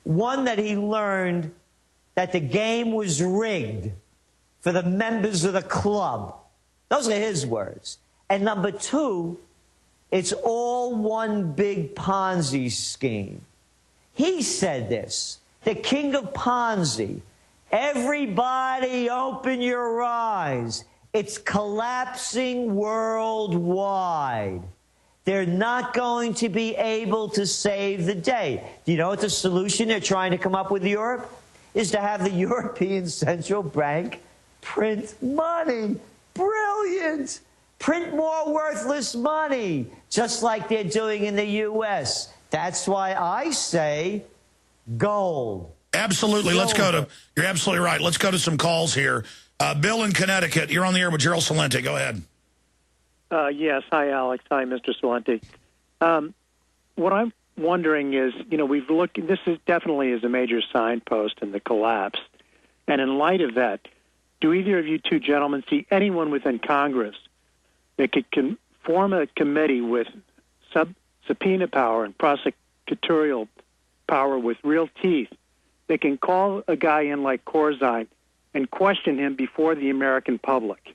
One, that he learned that the game was rigged for the members of the club. Those are his words. And number two, it's all one big Ponzi scheme. He said this, the king of Ponzi. Everybody open your eyes. It's collapsing worldwide. They're not going to be able to save the day. Do you know what the solution they're trying to come up with Europe? Is to have the European Central Bank print money. Brilliant. Print more worthless money, just like they're doing in the U.S. That's why I say gold. Absolutely. Let's go to, you're absolutely right. Let's go to some calls here. Bill in Connecticut, you're on the air with Gerald Celente. Go ahead. Yes. Hi, Alex. Hi, Mr. Celente. What I'm wondering is, you know, we've looked, this is definitely is a major signpost in the collapse. And in light of that, do either of you two gentlemen see anyone within Congress that could form a committee with subpoena power and prosecutorial power with real teeth that can call a guy in like Corzine and question him before the American public?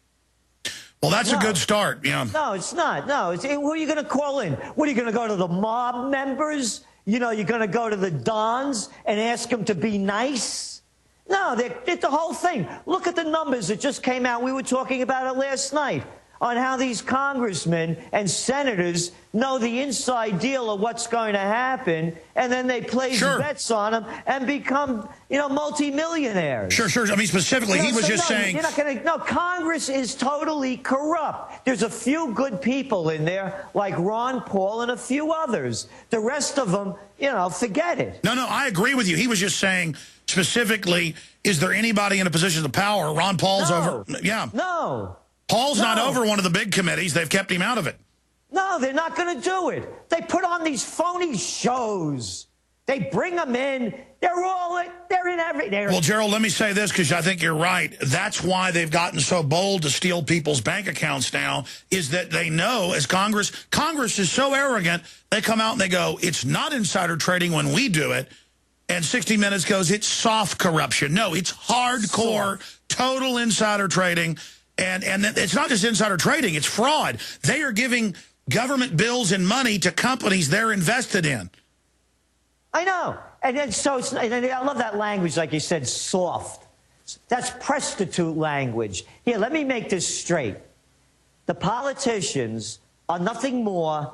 Well, that's a good start. Yeah. No, it's not. No, who are you going to call in? What, are you going to go to the mob members? You know, you're going to go to the Dons and ask them to be nice? No, it's the whole thing. Look at the numbers that just came out. We were talking about it last night on how these congressmen and senators know the inside deal of what's going to happen, and then they place bets on them and become, you know, multimillionaires. Sure. I mean, specifically, he was just saying... You're not going to... No, Congress is totally corrupt. There's a few good people in there, like Ron Paul and a few others. The rest of them, you know, forget it. No, I agree with you. He was just saying, specifically, is there anybody in a position of power? Ron Paul's over... Yeah. No. Paul's not over one of the big committees. They've kept him out of it. No, they're not going to do it. They put on these phony shows. They bring them in. They're in everything. Well, Gerald, let me say this, because I think you're right. That's why they've gotten so bold to steal people's bank accounts now, is that they know, as Congress is so arrogant, they come out and they go, it's not insider trading when we do it. And 60 Minutes goes, it's soft corruption. No, it's hardcore, total insider trading. And it's not just insider trading, it's fraud. They are giving government bills and money to companies they're invested in. I know. And then, I love that language, like you said, soft. That's prostitute language. Here, let me make this straight. The politicians are nothing more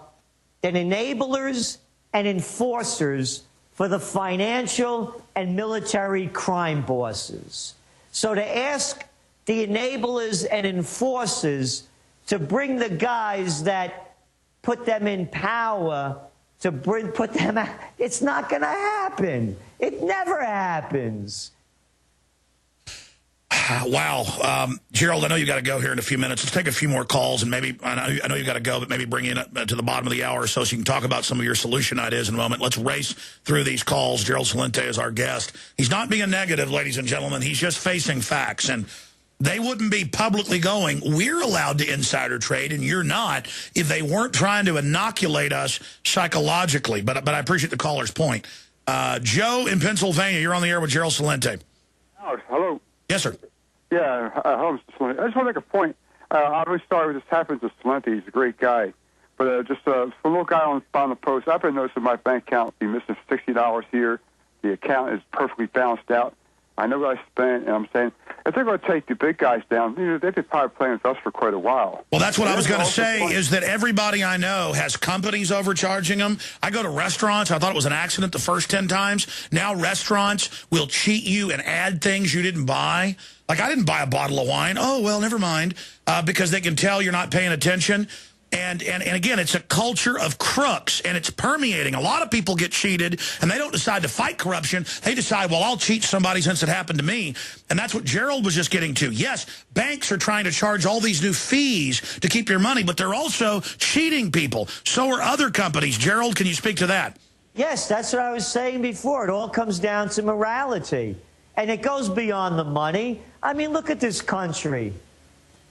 than enablers and enforcers for the financial and military crime bosses. So to ask the enablers and enforcers to bring the guys that put them in power to put them out, it's not going to happen. It never happens. Wow. Gerald, I know you got to go here in a few minutes. Let's take a few more calls, and maybe, I know you got to go, but maybe bring you in to the bottom of the hour so you can talk about some of your solution ideas in a moment. Let's race through these calls. Gerald Celente is our guest. He's not being negative, ladies and gentlemen. He's just facing facts, and they wouldn't be publicly going, we're allowed to insider trade and you're not, if they weren't trying to inoculate us psychologically. But I appreciate the caller's point. Joe in Pennsylvania, you're on the air with Gerald Celente. Hello. Yes, sir. Yeah, hello, Mr. Celente. I just want to make a point. I always thought this happened to Celente. He's a great guy. But just a little guy on the post, I've been noticing my bank account be missing $60 here. The account is perfectly balanced out. I know what I spent, and I'm saying, if they're going to take the big guys down, you know, they could probably play with us for quite a while. Well, that's what I was going to say, is that everybody I know has companies overcharging them. I go to restaurants. I thought it was an accident the first 10 times. Now restaurants will cheat you and add things you didn't buy. Like, I didn't buy a bottle of wine. Oh, well, never mind, because they can tell you're not paying attention. And again, it's a culture of crooks, and it's permeating. A lot of people get cheated, and they don't decide to fight corruption. They decide, well, I'll cheat somebody since it happened to me. And that's what Gerald was just getting to. Yes, banks are trying to charge all these new fees to keep your money, but they're also cheating people. So are other companies. Gerald, can you speak to that? Yes, that's what I was saying before. It all comes down to morality. And it goes beyond the money. I mean, look at this country.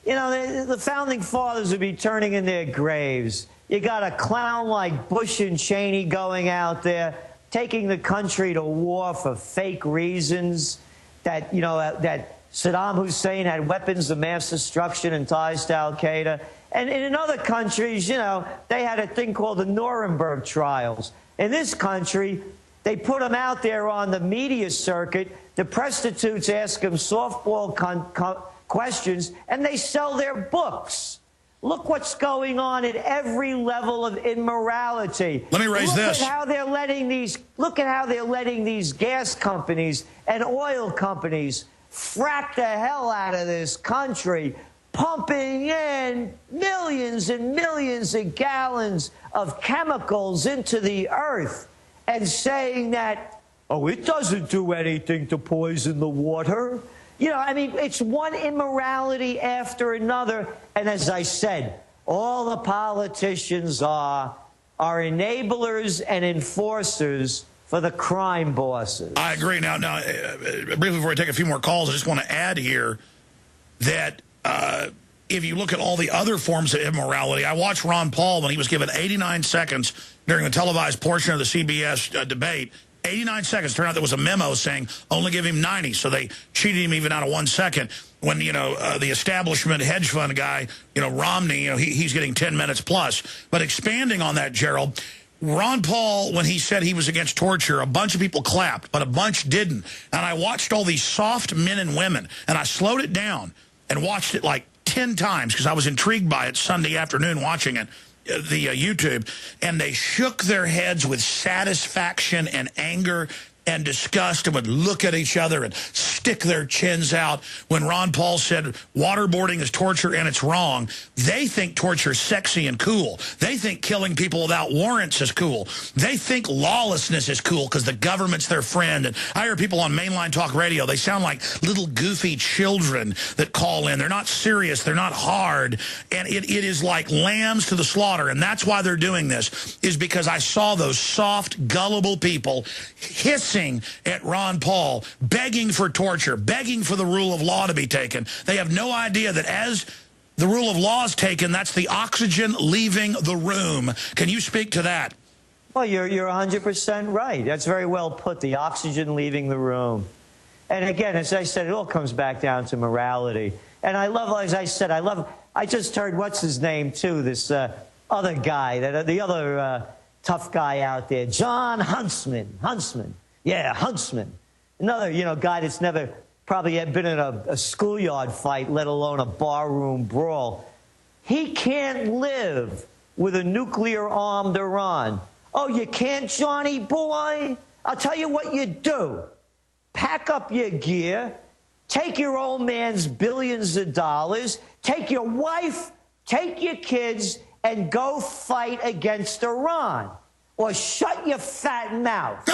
You know, the founding fathers would be turning in their graves. You got a clown like Bush and Cheney going out there taking the country to war for fake reasons, that, you know, that Saddam Hussein had weapons of mass destruction and ties to al-Qaeda. And in other countries, you know, they had a thing called the Nuremberg trials. In this country, they put them out there on the media circuit. The prostitutes ask them softball questions, and they sell their books. Look what's going on at every level of immorality. Let me raise this. Look at how they're letting these gas companies and oil companies frack the hell out of this country, pumping in millions and millions of gallons of chemicals into the earth and saying that, oh, it doesn't do anything to poison the water. You know, I mean, it's one immorality after another. And as I said, all the politicians are enablers and enforcers for the crime bosses. I agree. Now, briefly before we take a few more calls, I just want to add here that if you look at all the other forms of immorality, I watched Ron Paul when he was given 89 seconds during the televised portion of the CBS debate. 89 seconds. Turned out there was a memo saying only give him 90, so they cheated him even out of 1 second. When, you know, the establishment hedge fund guy, you know, Romney, you know, he's getting 10 minutes plus. But expanding on that, Gerald, Ron Paul, when he said he was against torture, a bunch of people clapped, but a bunch didn't. And I watched all these soft men and women, and I slowed it down and watched it like 10 times because I was intrigued by it Sunday afternoon watching it. The YouTube, and they shook their heads with satisfaction and anger and disgust and would look at each other and stick their chins out when Ron Paul said waterboarding is torture and it's wrong. They think torture is sexy and cool. They think killing people without warrants is cool. They think lawlessness is cool because the government's their friend. And I hear people on mainline talk radio, they sound like little goofy children that call in. They're not serious. They're not hard. And it is like lambs to the slaughter. And that's why they're doing this, is because I saw those soft, gullible people hissing at Ron Paul, begging for torture, begging for the rule of law to be taken. They have no idea that as the rule of law is taken, that's the oxygen leaving the room. Can you speak to that? Well, you're 100% right. That's very well put, the oxygen leaving the room. And again, as I said, it all comes back down to morality. And I love, as I said, I just heard, what's his name, too, this other guy, the other tough guy out there, John Huntsman. Yeah, Huntsman. Another, you know, guy that's never probably had been in a schoolyard fight, let alone a barroom brawl. He can't live with a nuclear-armed Iran. Oh, you can't, Johnny boy? I'll tell you what you do. Pack up your gear, take your old man's billions of dollars, take your wife, take your kids, and go fight against Iran. Or shut your fat mouth.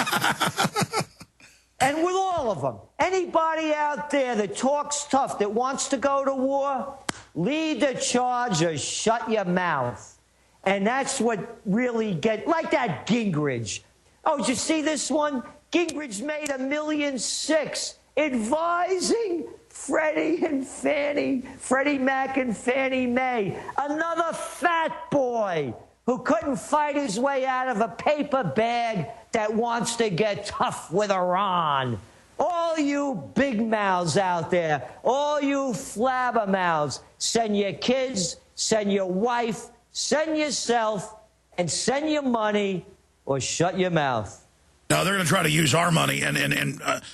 And with all of them, anybody out there that talks tough, that wants to go to war, lead the charge or shut your mouth. And that's what really like that Gingrich. Oh, did you see this one? Gingrich made $1.6 million advising Freddie Mac and Fannie Mae. Another fat boy who couldn't fight his way out of a paper bag that wants to get tough with Iran. All you big mouths out there, all you flabbermouths, send your kids, send your wife, send yourself, and send your money, or shut your mouth. No, they're going to try to use our money. And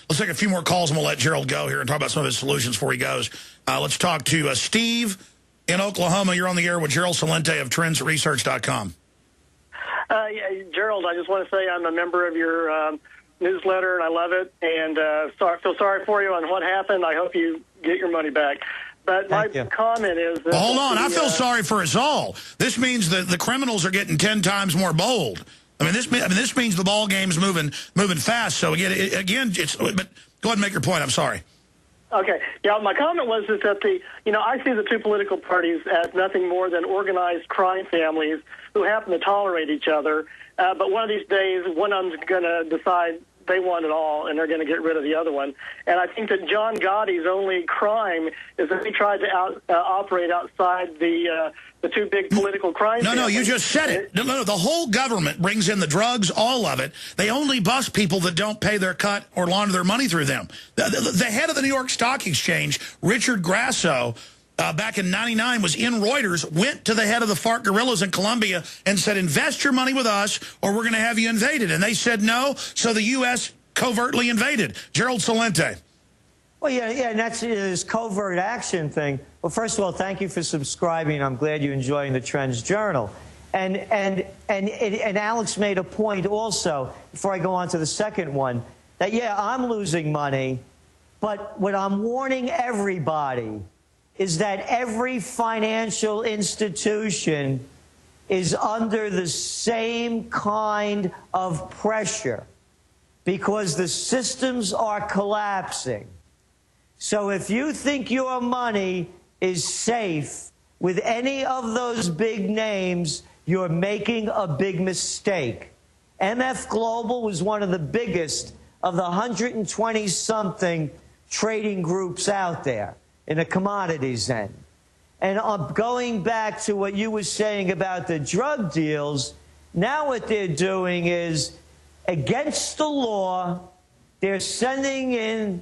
let's take a few more calls, and we'll let Gerald go here and talk about some of his solutions before he goes. Let's talk to Steve in Oklahoma. You're on the air with Gerald Celente of trendsresearch.com. Yeah, Gerald, I just want to say I'm a member of your newsletter, and I love it. And feel sorry for you on what happened. I hope you get your money back. But my comment is that... Well, hold on. I feel sorry for us all. This means that the criminals are getting 10 times more bold. This means the ball game's moving fast. So, again, it's... But go ahead and make your point. I'm sorry. Okay. Yeah, my comment was that I see the two political parties as nothing more than organized crime families who happen to tolerate each other. But one of these days, one of them's going to decide they want it all, and they're going to get rid of the other one. And I think that John Gotti's only crime is that he tried to operate outside the two big political crimes. No, you just said it. No, the whole government brings in the drugs, all of it. They only bust people that don't pay their cut or launder their money through them. The head of the New York Stock Exchange, Richard Grasso, back in '99, was in Reuters, went to the head of the FARC guerrillas in Colombia and said, invest your money with us or we're going to have you invaded. And they said no, so the U.S. covertly invaded. Gerald Celente. Well, yeah, and that's this covert action thing. Well, first of all, thank you for subscribing. I'm glad you're enjoying the Trends Journal. And Alex made a point also, before I go on to the second one, that, yeah, I'm losing money, but what I'm warning everybody is that every financial institution is under the same kind of pressure because the systems are collapsing. So if you think your money is safe with any of those big names, you're making a big mistake. MF Global was one of the biggest of the 120-something trading groups out there in the commodities end. And going back to what you were saying about the drug deals, now what they're doing is, against the law, they're sending in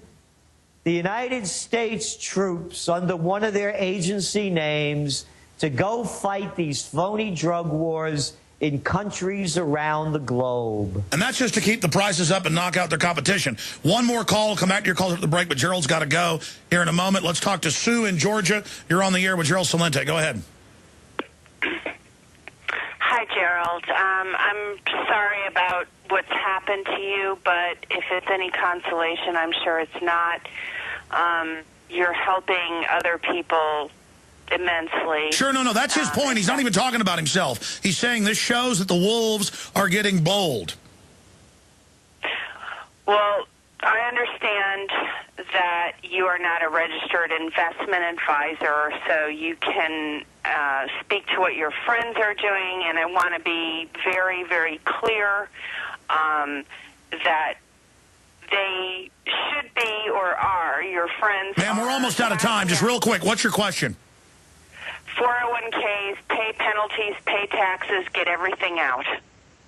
the United States troops under one of their agency names to go fight these phony drug wars in countries around the globe. And that's just to keep the prices up and knock out their competition. One more call. Come back to your calls at the break, but Gerald's got to go here in a moment. Let's talk to Sue in Georgia. You're on the air with Gerald Celente. Go ahead. Hi, Gerald. I'm sorry about what's happened to you, but if it's any consolation, I'm sure it's not. You're helping other people immensely. Sure, no, that's his point. He's not even talking about himself. He's saying this shows that the wolves are getting bold. Well, I understand that you are not a registered investment advisor, so you can speak to what your friends are doing, and I want to be very, very clear that they should be or are your friends. Ma'am, we're almost out of time. Just real quick, what's your question? 401ks, pay penalties, pay taxes, get everything out.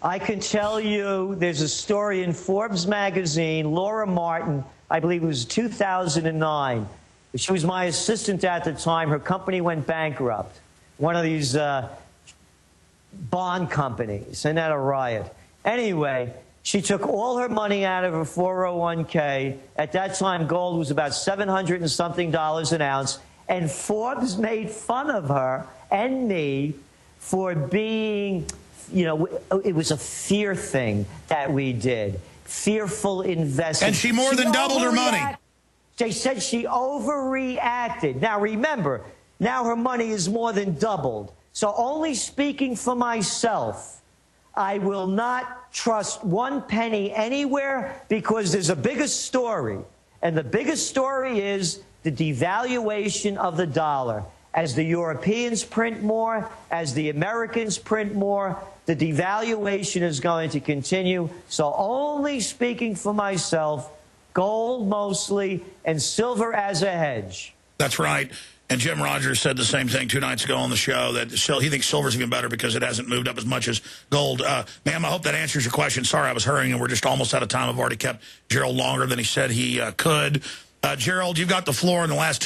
I can tell you there's a story in Forbes magazine, Laura Martin, I believe it was 2009. She was my assistant at the time. Her company went bankrupt. One of these bond companies, and that a riot. Anyway, she took all her money out of her 401k. At that time, gold was about $700 and something an ounce. And Forbes made fun of her and me for being, you know, it was a fear thing that we did. Fearful investing. And she more than doubled her money. They said she overreacted. Now, remember, now her money is more than doubled. So only speaking for myself, I will not trust one penny anywhere because there's a bigger story. And the biggest story is the devaluation of the dollar. As the Europeans print more, as the Americans print more, the devaluation is going to continue. So only speaking for myself, gold mostly, and silver as a hedge. That's right. And Jim Rogers said the same thing 2 nights ago on the show, that he thinks silver's even better because it hasn't moved up as much as gold. Ma'am, I hope that answers your question. Sorry, I was hurrying, and we're just almost out of time. I've already kept Gerald longer than he said he could. Gerald, you've got the floor in the last